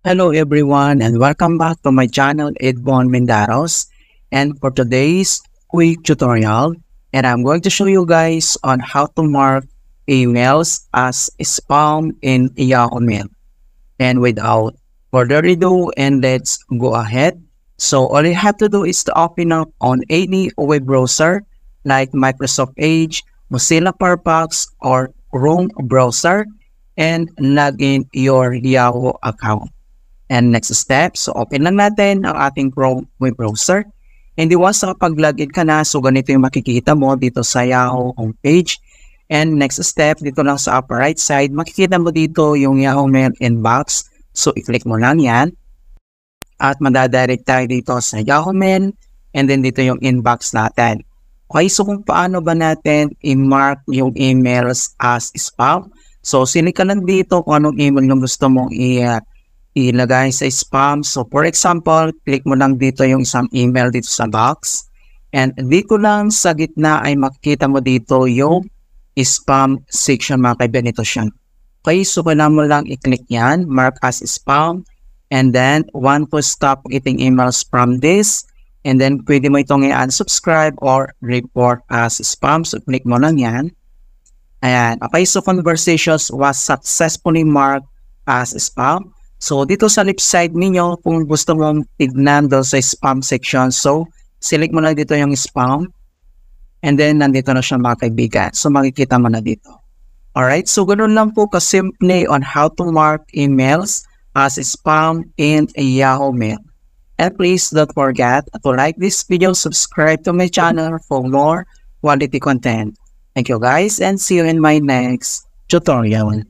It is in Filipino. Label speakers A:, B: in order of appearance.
A: Hello everyone and welcome back to my channel Edbon Mendaros, and for today's quick tutorial, and I'm going to show you guys on how to mark emails as spam in Yahoo Mail. And without further ado, and let's go ahead. So all you have to do is to open up on any web browser like Microsoft Edge, Mozilla Firefox, or Chrome browser and log in your Yahoo account. And next step, so open lang natin ang ating Chrome web browser. And once nakapag-login ka na, so ganito yung makikita mo dito sa Yahoo homepage. And next step, dito lang sa upper right side, makikita mo dito yung Yahoo Mail inbox. So i-click mo lang yan. At madadirect tayo dito sa Yahoo Mail. And then dito yung inbox natin. Okay, so kung paano ba natin i-mark yung emails as spam? So sili ka lang dito kung anong email yung gusto mong ilagay sa spam. So for example, click mo lang dito yung isang email dito sa box. And dito lang sa gitna ay makikita mo dito yung spam section, mga kaibigan. Ito siya. Okay, so kailangan mo lang i-click yan, mark as spam. And then want to stop getting emails from this. And then pwede mo itong i-unsubscribe or report as spam. So click mo lang yan. Ayan. Okay, so conversations was successfully marked as spam. So, dito sa left side ninyo, kung gusto mong tignan doon sa spam section, so, select mo lang dito yung spam. And then, nandito na siya, mga kaibigan. So, makikita mo na dito. Alright, so ganoon lang po kasimple on how to mark emails as spam in Yahoo Mail. And please don't forget to like this video, subscribe to my channel for more quality content. Thank you guys, and see you in my next tutorial.